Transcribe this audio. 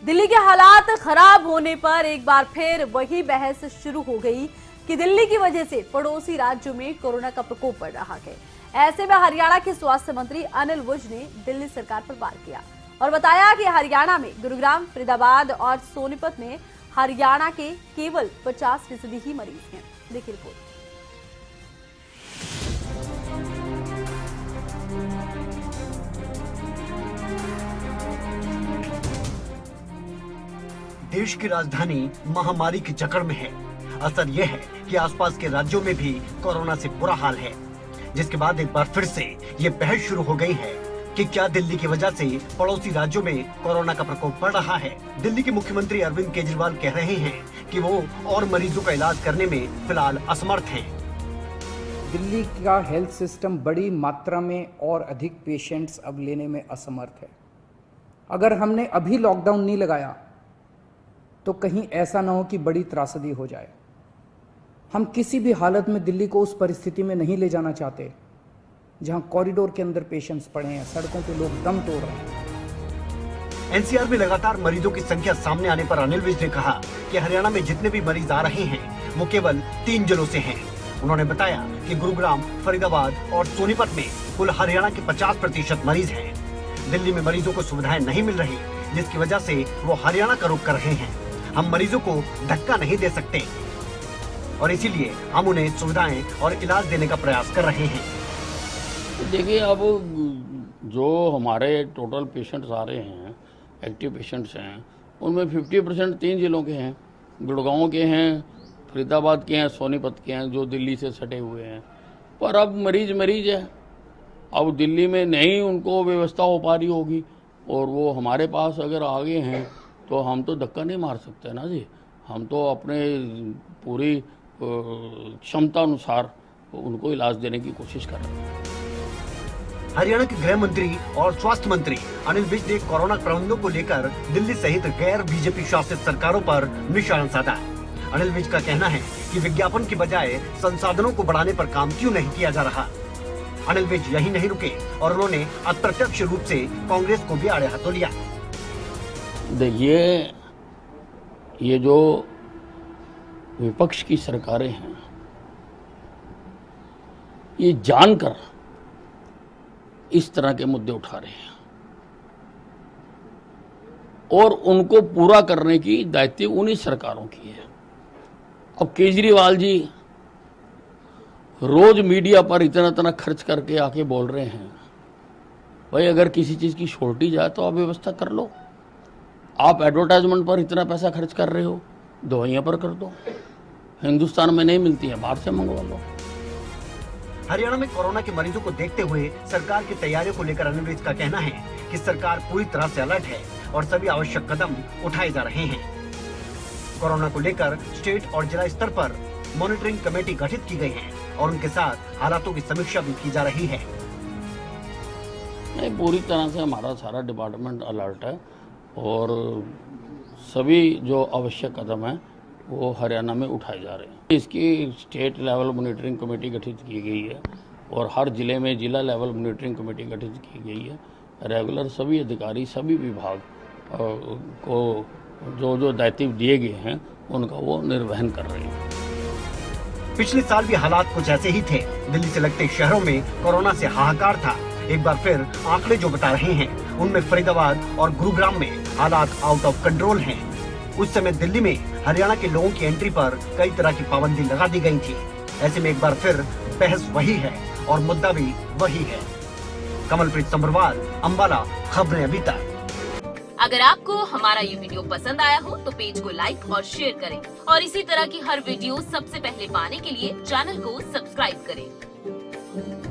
दिल्ली के हालात खराब होने पर एक बार फिर वही बहस शुरू हो गई कि दिल्ली की वजह से पड़ोसी राज्यों में कोरोना का प्रकोप बढ़ रहा है। ऐसे में हरियाणा के स्वास्थ्य मंत्री अनिल विज ने दिल्ली सरकार पर वार किया और बताया कि हरियाणा में गुरुग्राम, फरीदाबाद और सोनीपत में हरियाणा के केवल 50% ही मरीज हैं। देखिए रिपोर्ट। देश की राजधानी महामारी की जकड़ में है। असर यह है कि आसपास के राज्यों में भी कोरोना से बुरा हाल है, जिसके बाद एक बार फिर से ये बहस शुरू हो गई है कि क्या दिल्ली की वजह से पड़ोसी राज्यों में कोरोना का प्रकोप बढ़ रहा है। दिल्ली के मुख्यमंत्री अरविंद केजरीवाल कह रहे हैं कि वो और मरीजों का इलाज करने में फिलहाल असमर्थ हैं। दिल्ली का हेल्थ सिस्टम बड़ी मात्रा में और अधिक पेशेंट्स अब लेने में असमर्थ है। अगर हमने अभी लॉकडाउन नहीं लगाया तो कहीं ऐसा ना हो कि बड़ी त्रासदी हो जाए। हम किसी भी हालत में दिल्ली को उस परिस्थिति में नहीं ले जाना चाहते जहां कॉरिडोर के अंदर पेशेंट्स पड़े हैं, सड़कों पे लोग दम तोड़ रहे हैं। एनसीआर में लगातार मरीजों की संख्या सामने आने पर अनिल विज ने कहा कि हरियाणा में जितने भी मरीज आ रहे हैं वो केवल 3 जिलों से हैं। उन्होंने बताया कि गुरुग्राम, फरीदाबाद और सोनीपत में कुल हरियाणा के 50% मरीज हैं। दिल्ली में मरीजों को सुविधाएं नहीं मिल रही, जिसकी वजह से वो हरियाणा का रुख कर रहे हैं। हम मरीजों को धक्का नहीं दे सकते और इसीलिए हम उन्हें सुविधाएं और इलाज देने का प्रयास कर रहे हैं। देखिए, अब जो हमारे टोटल पेशेंट्स आ रहे हैं, एक्टिव पेशेंट्स हैं, उनमें 50% 3 जिलों के हैं। गुड़गांव के हैं, फरीदाबाद के हैं, सोनीपत के हैं, जो दिल्ली से सटे हुए हैं। पर अब मरीज है। अब दिल्ली में नहीं उनको व्यवस्था हो पा रही होगी और वो हमारे पास अगर आ गए हैं तो हम तो धक्का नहीं मार सकते ना जी। हम तो अपने पूरी क्षमता अनुसार उनको इलाज देने की कोशिश कर रहे हैं। हरियाणा के गृह मंत्री और स्वास्थ्य मंत्री अनिल विज ने कोरोना प्रबंधों को लेकर दिल्ली सहित गैर बीजेपी शासित सरकारों पर निशाना साधा। अनिल विज का कहना है कि विज्ञापन की बजाय संसाधनों को बढ़ाने पर काम क्यों नहीं किया जा रहा। अनिल विज यही नहीं रुके और उन्होंने अप्रत्यक्ष रूप से कांग्रेस को भी आड़े हाथों लिया। देखिए, ये जो विपक्ष की सरकारें हैं, ये जानकर इस तरह के मुद्दे उठा रहे हैं और उनको पूरा करने की दायित्व उन्हीं सरकारों की है। अब केजरीवाल जी रोज मीडिया पर इतना खर्च करके आके बोल रहे हैं, भाई अगर किसी चीज की शॉर्टेज आए तो आप व्यवस्था कर लो। आप एडवर्टाइजमेंट पर इतना पैसा खर्च कर रहे हो, दवाइयां पर कर दो। हिंदुस्तान में नहीं मिलती है, बाहर से मंगवा लो। हरियाणा में कोरोना के मरीजों को देखते हुए सरकार की तैयारियों को लेकर अनिल विज का कहना है कि सरकार पूरी तरह से अलर्ट है और सभी आवश्यक कदम उठाए जा रहे हैं। कोरोना को लेकर स्टेट और जिला स्तर पर मॉनिटरिंग कमेटी गठित की गई है और उनके साथ हालातों की समीक्षा भी की जा रही है। नहीं, पूरी तरह से हमारा सारा डिपार्टमेंट अलर्ट है और सभी जो आवश्यक कदम हैं वो हरियाणा में उठाए जा रहे हैं। इसकी स्टेट लेवल मॉनिटरिंग कमेटी गठित की गई है और हर जिले में जिला लेवल मॉनिटरिंग कमेटी गठित की गई है। रेगुलर सभी अधिकारी, सभी विभाग को जो दायित्व दिए गए हैं उनका वो निर्वहन कर रहे हैं। पिछले साल भी हालात कुछ ऐसे ही थे। दिल्ली से लगते शहरों में कोरोना से हाहाकार था। एक बार फिर आंकड़े जो बता रहे हैं उनमें फरीदाबाद और गुरुग्राम में हालात आउट ऑफ कंट्रोल हैं। उस समय दिल्ली में हरियाणा के लोगों की एंट्री पर कई तरह की पाबंदी लगा दी गई थी। ऐसे में एक बार फिर बहस वही है और मुद्दा भी वही है। कमलप्रीत संभरवाल, अंबाला, खबरें अभी तक। अगर आपको हमारा ये वीडियो पसंद आया हो तो पेज को लाइक और शेयर करें और इसी तरह की हर वीडियो सबसे पहले पाने के लिए चैनल को सब्सक्राइब करें।